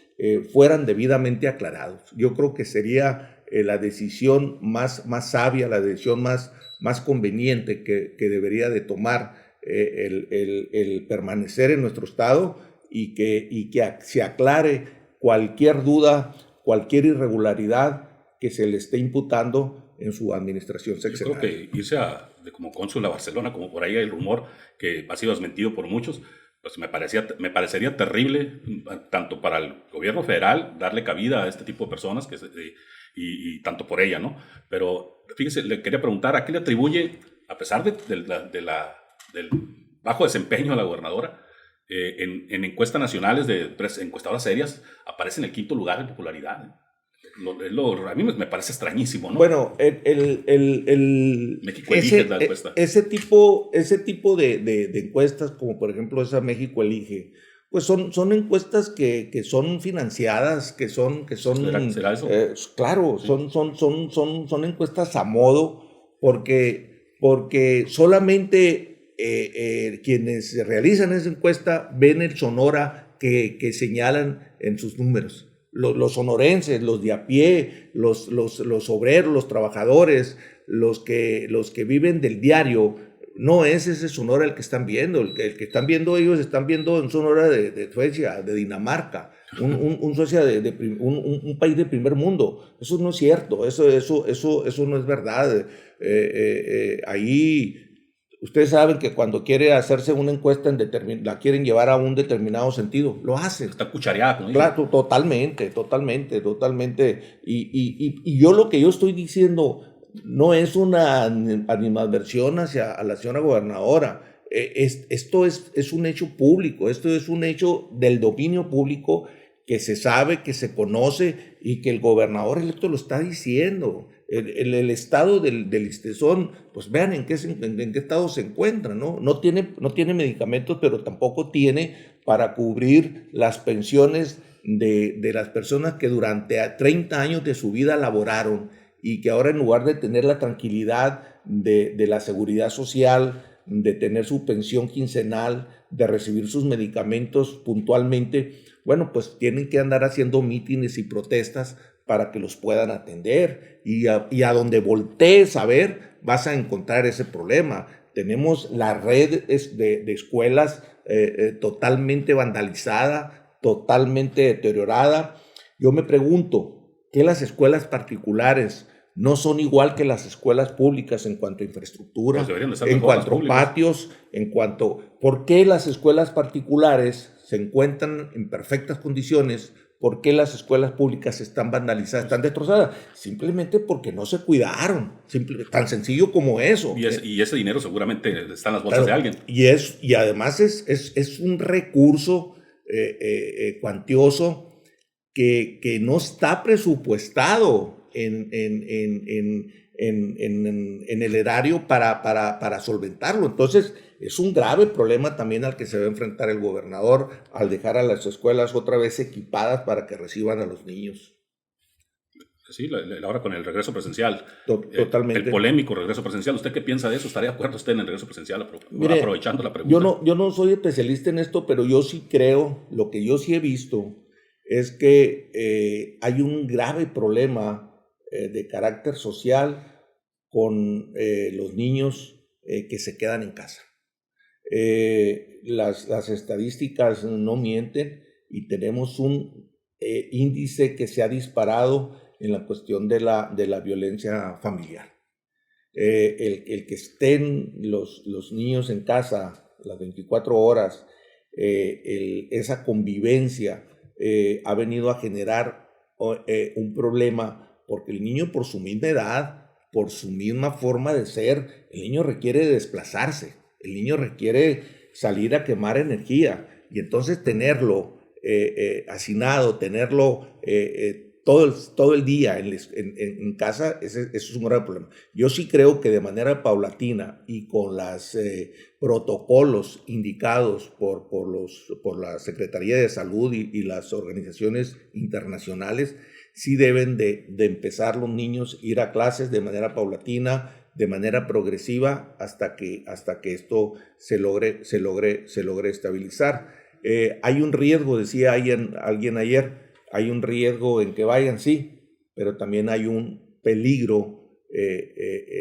Speaker 3: fueran debidamente aclarados. Yo creo que sería la decisión más sabia, la decisión más conveniente que debería de tomar el permanecer en nuestro estado y que se aclare cualquier duda, cualquier irregularidad que se le esté imputando en su administración sexenal.
Speaker 1: Yo creo que irse como cónsul a Barcelona, como por ahí hay el rumor que ha sido desmentido por muchos, pues me parecería terrible, tanto para el gobierno federal, darle cabida a este tipo de personas, y tanto por ella, ¿no? Pero fíjese, le quería preguntar, ¿a qué le atribuye, a pesar del bajo desempeño de la gobernadora, en encuestas nacionales de encuestadoras serias, aparece en el 5º lugar en popularidad? A mí me parece extrañísimo, ¿no?
Speaker 3: Bueno,
Speaker 1: México Elige la encuesta.
Speaker 3: Ese tipo de encuestas, como por ejemplo esa México Elige, pues son encuestas que son financiadas, que son
Speaker 1: ¿Será eso?
Speaker 3: Claro, sí. son encuestas a modo, porque solamente quienes realizan esa encuesta ven el Sonora que señalan en sus números. Los sonorenses, los de a pie, los obreros, los trabajadores, los que viven del diario, no es ese Sonora el que están viendo. El que están viendo, ellos están viendo en Sonora de Suecia, de Dinamarca, un Suecia un país de primer mundo. Eso no es cierto, eso no es verdad. Ahí ustedes saben que cuando quiere hacerse una encuesta la quieren llevar a un determinado sentido, lo hacen.
Speaker 1: Está cuchareada, ¿no?
Speaker 3: Claro, totalmente. Y yo lo que yo estoy diciendo no es una animadversión a la señora gobernadora. Esto es un hecho público, esto es un hecho del dominio público que se sabe, que se conoce y que el gobernador electo lo está diciendo. El estado del Listezón, pues vean en qué estado se encuentra, ¿no? No tiene medicamentos, pero tampoco tiene para cubrir las pensiones de las personas que durante 30 años de su vida laboraron y que ahora, en lugar de tener la tranquilidad de la seguridad social, de tener su pensión quincenal, de recibir sus medicamentos puntualmente, bueno, pues tienen que andar haciendo mítines y protestas para que los puedan atender, y a donde voltees a ver vas a encontrar ese problema. Tenemos la red de escuelas totalmente vandalizada, totalmente deteriorada. Yo me pregunto, ¿qué las escuelas particulares no son igual que las escuelas públicas en cuanto a infraestructura,
Speaker 1: pues
Speaker 3: en cuanto a patios, ¿por qué las escuelas particulares se encuentran en perfectas condiciones ¿Por qué las escuelas públicas están vandalizadas, están destrozadas? Simplemente porque no se cuidaron, tan sencillo como eso.
Speaker 1: Y ese dinero seguramente está en las bolsas de alguien.
Speaker 3: Y además es un recurso cuantioso que no está presupuestado en el erario para solventarlo. Entonces, es un grave problema también al que se va a enfrentar el gobernador al dejar a las escuelas otra vez equipadas para que reciban a los niños.
Speaker 1: Sí, ahora con el regreso presencial.
Speaker 3: Totalmente.
Speaker 1: El polémico regreso presencial. ¿Usted qué piensa de eso? ¿Estaría de acuerdo usted en el regreso presencial?
Speaker 3: Mire,
Speaker 1: aprovechando la pregunta.
Speaker 3: Yo no soy especialista en esto, pero yo sí creo, lo que yo sí he visto es que hay un grave problema de carácter social con los niños que se quedan en casa. Las estadísticas no mienten y tenemos un índice que se ha disparado en la cuestión de la violencia familiar. El que estén los niños en casa las 24 horas, esa convivencia ha venido a generar un problema porque el niño por su misma edad, por su misma forma de ser, el niño requiere desplazarse, el niño requiere salir a quemar energía y entonces tenerlo hacinado, tenerlo todo el día en casa, eso es un grave problema. Yo sí creo que de manera paulatina y con los protocolos indicados por la Secretaría de Salud y las organizaciones internacionales, sí deben de empezar los niños a ir a clases de manera paulatina, de manera progresiva, hasta que esto se logre estabilizar. Hay un riesgo, decía alguien ayer, hay un riesgo en que vayan, sí, pero también hay un peligro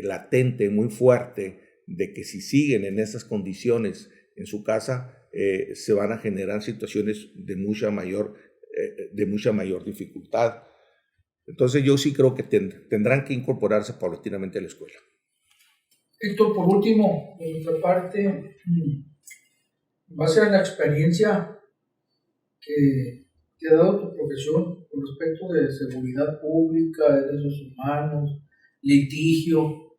Speaker 3: latente muy fuerte de que si siguen en esas condiciones en su casa, se van a generar situaciones de mucha mayor dificultad. Entonces yo sí creo que tendrán que incorporarse paulatinamente a la escuela.
Speaker 2: Héctor, por último, de nuestra parte, va a ser la experiencia que te ha dado tu profesión con respecto de seguridad pública, derechos humanos, litigio.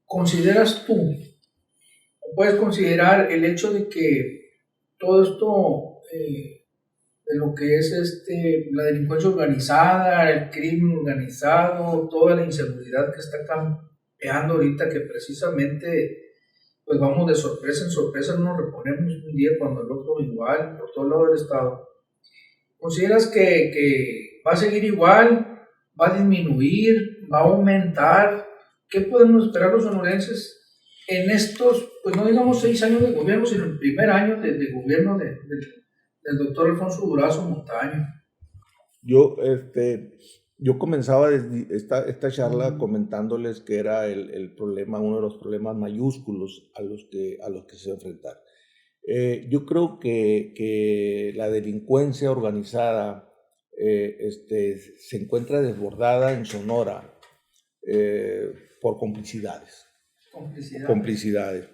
Speaker 2: ¿Consideras tú, o puedes considerar el hecho de que todo esto de lo que es la delincuencia organizada, el crimen organizado, toda la inseguridad que está campeando ahorita, que precisamente pues vamos de sorpresa en sorpresa, no nos reponemos un día cuando el otro igual, por todo lado del estado? ¿Consideras que va a seguir igual, va a disminuir, va a aumentar? ¿Qué podemos esperar los sonorenses en estos, pues no digamos 6 años de gobierno, sino el primer año de gobierno del doctor Alfonso Durazo Montaño?
Speaker 3: Yo comenzaba esta charla comentándoles que era el problema, uno de los problemas mayúsculos a los que se va a enfrentar. Yo creo que la delincuencia organizada se encuentra desbordada en Sonora por complicidades.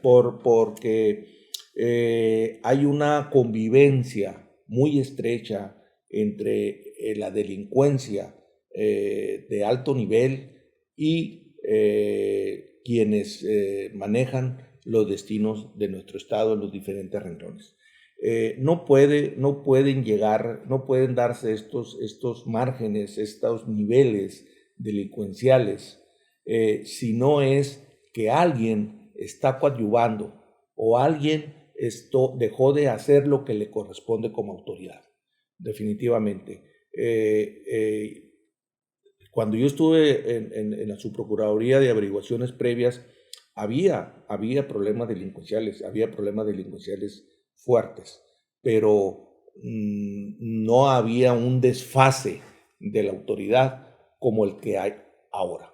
Speaker 3: Porque hay una convivencia muy estrecha entre la delincuencia de alto nivel y quienes manejan los destinos de nuestro estado en los diferentes renglones. No pueden darse estos márgenes, estos niveles delincuenciales si no es que alguien está coadyuvando o alguien dejó de hacer lo que le corresponde como autoridad. Definitivamente. Cuando yo estuve en la Subprocuraduría de Averiguaciones Previas, había problemas delincuenciales, fuertes, pero no había un desfase de la autoridad como el que hay ahora.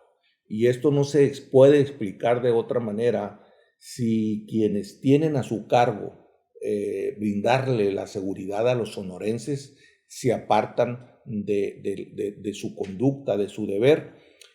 Speaker 3: Y esto no se puede explicar de otra manera si quienes tienen a su cargo brindarle la seguridad a los sonorenses se apartan de su conducta, de su deber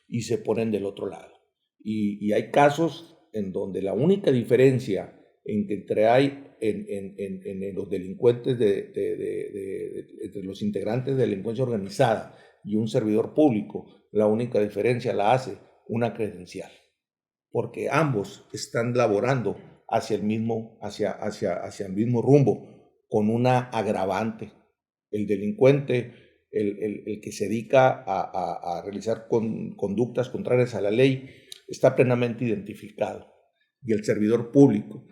Speaker 3: y se ponen del otro lado. Y hay casos en donde la única diferencia en que entre los delincuentes, entre los integrantes de delincuencia organizada y un servidor público, la única diferencia la hace una credencial, porque ambos están laborando hacia el mismo rumbo, con una agravante. El delincuente, el que se dedica a realizar conductas contrarias a la ley, está plenamente identificado. Y el servidor público,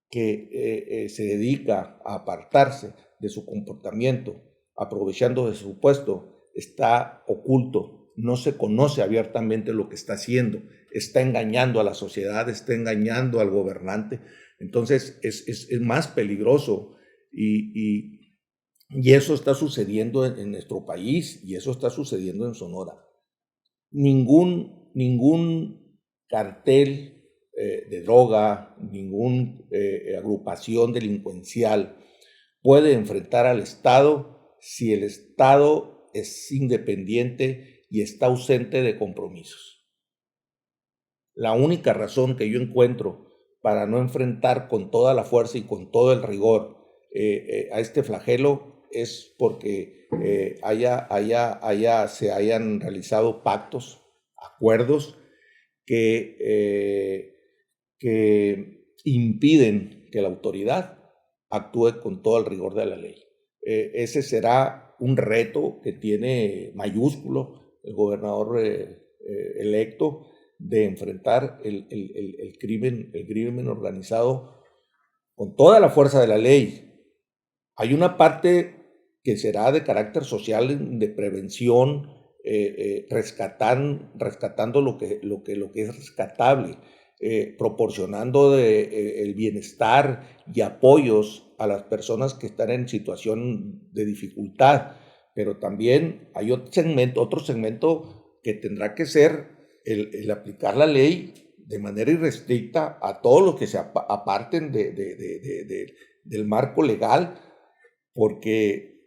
Speaker 3: que se dedica a apartarse de su comportamiento, aprovechando de su puesto, está oculto, no se conoce abiertamente lo que está haciendo, está engañando a la sociedad, está engañando al gobernante. Entonces es más peligroso y eso está sucediendo en nuestro país y eso está sucediendo en Sonora. Ningún cartel de droga, ninguna agrupación delincuencial puede enfrentar al Estado si el Estado es independiente y está ausente de compromisos. La única razón que yo encuentro para no enfrentar con toda la fuerza y con todo el rigor a este flagelo es porque se hayan realizado pactos, acuerdos que impiden que la autoridad actúe con todo el rigor de la ley. Ese será un reto que tiene mayúsculo el gobernador electo, de enfrentar el crimen organizado con toda la fuerza de la ley. Hay una parte que será de carácter social, de prevención, rescatando lo que es rescatable, proporcionando el bienestar y apoyos a las personas que están en situación de dificultad, pero también hay otro segmento que tendrá que ser el aplicar la ley de manera irrestricta a todos los que se aparten del marco legal, porque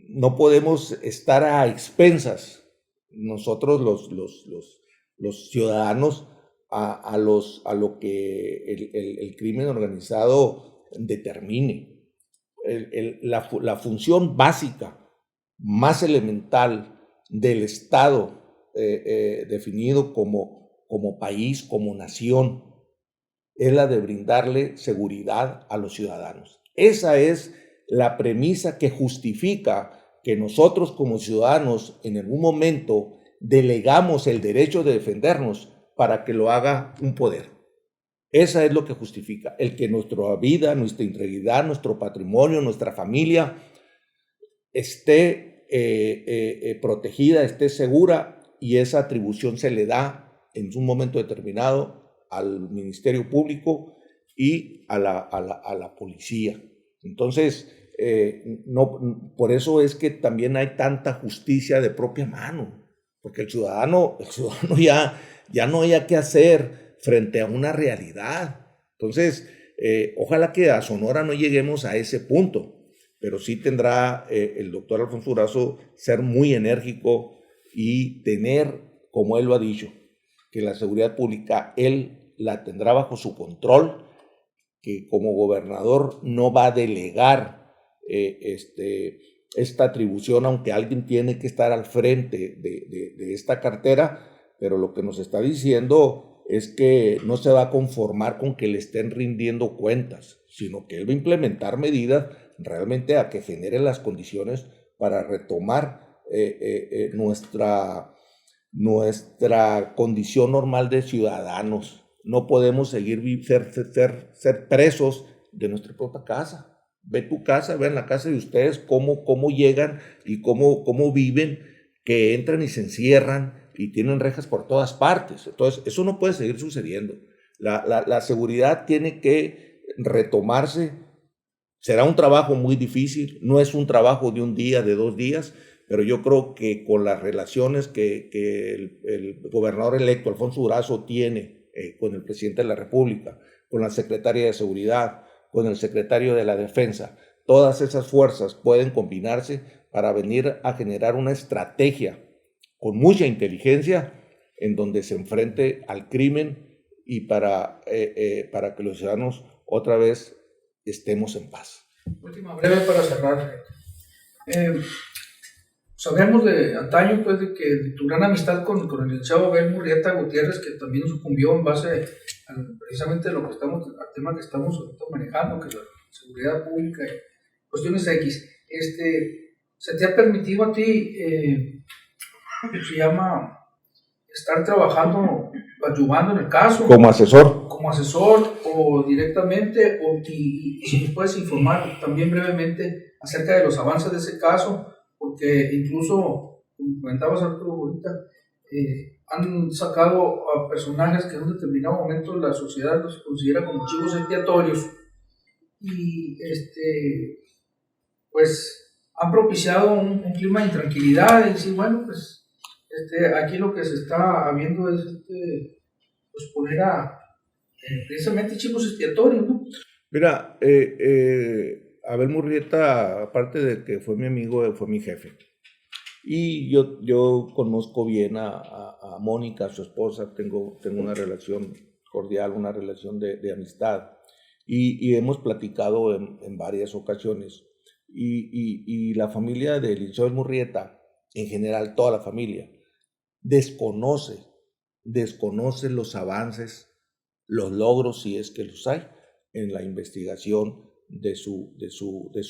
Speaker 3: no podemos estar a expensas nosotros los ciudadanos a lo que el crimen organizado determine. La función básica, más elemental del Estado, definido como país, como nación, es la de brindarle seguridad a los ciudadanos. Esa es la premisa que justifica que nosotros como ciudadanos en algún momento delegamos el derecho de defendernos para que lo haga un poder. Esa es lo que justifica el que nuestra vida, nuestra integridad, nuestro patrimonio, nuestra familia esté protegida, esté segura, y esa atribución se le da en un momento determinado al Ministerio Público y a la policía. Entonces, por eso es que también hay tanta justicia de propia mano, porque el ciudadano ya no haya qué hacer frente a una realidad. Entonces, ojalá que a Sonora no lleguemos a ese punto, pero sí tendrá el doctor Alfonso Durazo ser muy enérgico y tener, como él lo ha dicho, que la seguridad pública él la tendrá bajo su control, que como gobernador no va a delegar esta atribución, aunque alguien tiene que estar al frente de esta cartera, pero lo que nos está diciendo es que no se va a conformar con que le estén rindiendo cuentas, sino que él va a implementar medidas realmente a que generen las condiciones para retomar nuestra condición normal de ciudadanos. No podemos seguir ser presos de nuestra propia casa. Ve tu casa, vean la casa de ustedes, cómo llegan y cómo viven, que entran y se encierran y tienen rejas por todas partes. Entonces, eso no puede seguir sucediendo. La seguridad tiene que retomarse. Será un trabajo muy difícil, no es un trabajo de un día, de 2 días, pero yo creo que con las relaciones que el gobernador electo, Alfonso Durazo, tiene con el presidente de la República, con la secretaria de Seguridad, con el secretario de la Defensa, todas esas fuerzas pueden combinarse para venir a generar una estrategia con mucha inteligencia en donde se enfrente al crimen y para que los ciudadanos otra vez estemos en paz.
Speaker 2: Última breve para cerrar. Sabemos de antaño, pues, de que tu gran amistad con el licenciado Abel Murrieta Gutiérrez, que también sucumbió en base a precisamente al tema que estamos ahorita manejando, que es la seguridad pública y cuestiones X. ¿Se te ha permitido a ti, se llama, estar trabajando, ayudando en el caso?
Speaker 3: Como asesor.
Speaker 2: Como asesor o directamente, y si nos puedes informar también brevemente acerca de los avances de ese caso, porque incluso, como comentabas Arturo ahorita, han sacado a personajes que en un determinado momento la sociedad los considera como chivos expiatorios y pues han propiciado un clima de intranquilidad y decir, bueno, pues aquí lo que se está viendo es pues poner a precisamente chivos expiatorios, ¿no?
Speaker 3: Mira, Abel Murrieta, aparte de que fue mi amigo, fue mi jefe. Y yo conozco bien a Mónica, su esposa, tengo una relación cordial, una relación de amistad. Y hemos platicado en varias ocasiones. Y la familia de Eliseo Murrieta, en general toda la familia, desconoce los avances, los logros, si es que los hay, en la investigación de su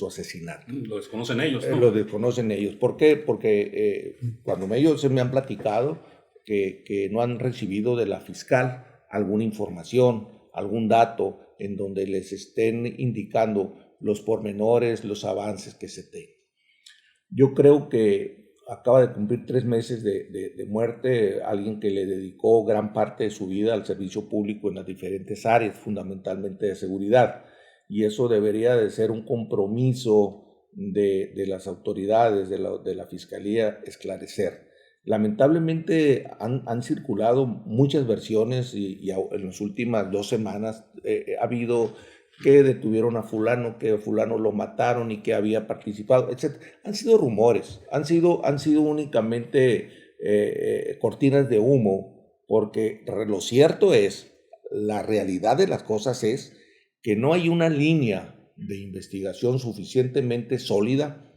Speaker 3: asesinato.
Speaker 1: Lo desconocen ellos, ¿no?
Speaker 3: Lo desconocen ellos. ¿Por qué? Porque cuando ellos me han platicado que no han recibido de la fiscal alguna información, algún dato en donde les estén indicando los pormenores, los avances que se tengan. Yo creo que acaba de cumplir 3 meses de muerte, alguien que le dedicó gran parte de su vida al servicio público en las diferentes áreas, fundamentalmente de seguridad. Y eso debería de ser un compromiso de las autoridades, de la Fiscalía, esclarecer. Lamentablemente han circulado muchas versiones y en las últimas 2 semanas ha habido que detuvieron a fulano, que fulano lo mataron y que había participado, etc. Han sido rumores, han sido únicamente cortinas de humo, porque lo cierto es, la realidad de las cosas es que no hay una línea de investigación suficientemente sólida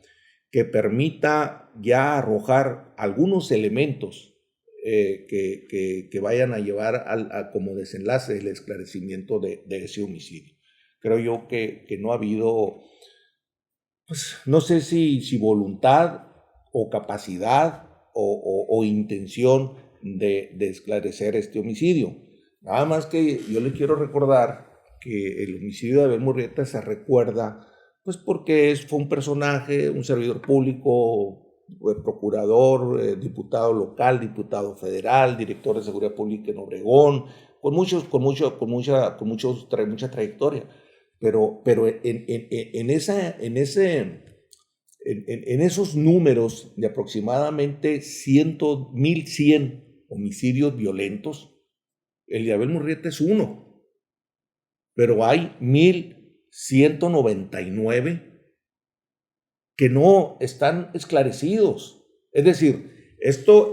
Speaker 3: que permita ya arrojar algunos elementos que vayan a llevar como desenlace el esclarecimiento de ese homicidio. Creo yo que no ha habido, pues, no sé si voluntad o capacidad o intención de esclarecer este homicidio. Nada más que yo le quiero recordar que el homicidio de Abel Murrieta se recuerda pues porque fue un personaje, un servidor público, procurador, diputado local, diputado federal, director de seguridad pública en Obregón, con mucha trayectoria. Pero en esos números de aproximadamente 1,100 homicidios violentos, el de Abel Murrieta es uno, pero hay 1,199 que no están esclarecidos. Es decir, esto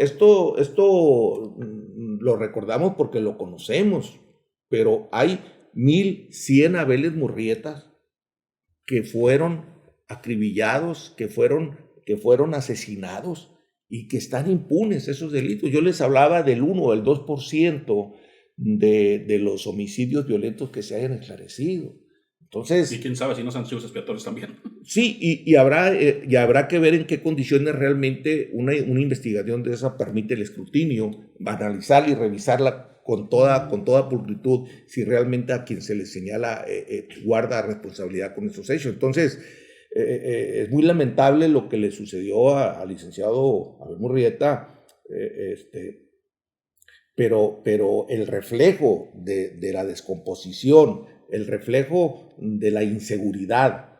Speaker 3: lo recordamos porque lo conocemos, pero hay 1,100 Abeles Murrietas que fueron acribillados, que fueron asesinados y que están impunes esos delitos. Yo les hablaba del 1 o el 2% de los homicidios violentos que se hayan esclarecido. Entonces,
Speaker 1: y quién sabe si no son chivos expiatorios también.
Speaker 3: Sí, y habrá que ver en qué condiciones realmente una investigación de esa permite el escrutinio, analizarla y revisarla con toda pulcritud, si realmente a quien se le señala guarda responsabilidad con esos hechos. Entonces, es muy lamentable lo que le sucedió al licenciado Abel Murrieta, pero el reflejo de la descomposición, el reflejo de la inseguridad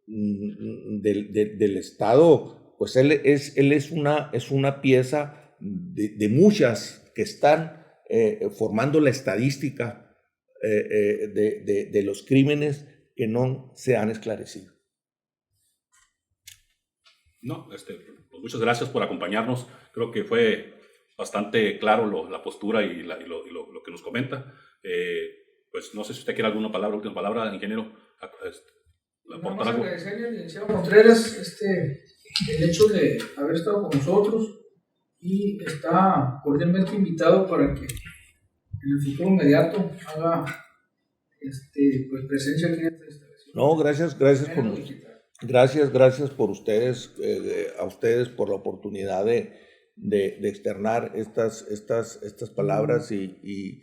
Speaker 3: del Estado, pues él es una pieza de muchas que están formando la estadística de los crímenes que no se han esclarecido.
Speaker 1: No, pues muchas gracias por acompañarnos. Creo que fue bastante claro la postura y lo que nos comenta. pues no sé si usted quiere alguna palabra, última palabra, ingeniero.
Speaker 2: Nada más agradecerle al licenciado Contreras el hecho de haber estado con nosotros y está cordialmente invitado para que en el futuro inmediato haga pues presencia aquí en esta instalación.
Speaker 3: No, gracias por ustedes, a ustedes por la oportunidad de externar estas palabras y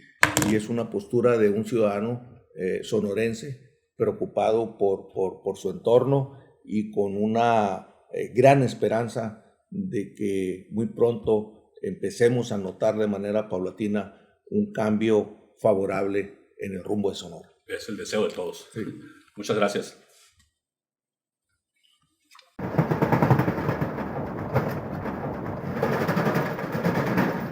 Speaker 3: es una postura de un ciudadano sonorense preocupado por su entorno y con una gran esperanza de que muy pronto empecemos a notar de manera paulatina un cambio favorable en el rumbo de Sonora.
Speaker 1: Es el deseo de todos.
Speaker 3: Sí.
Speaker 1: Muchas gracias.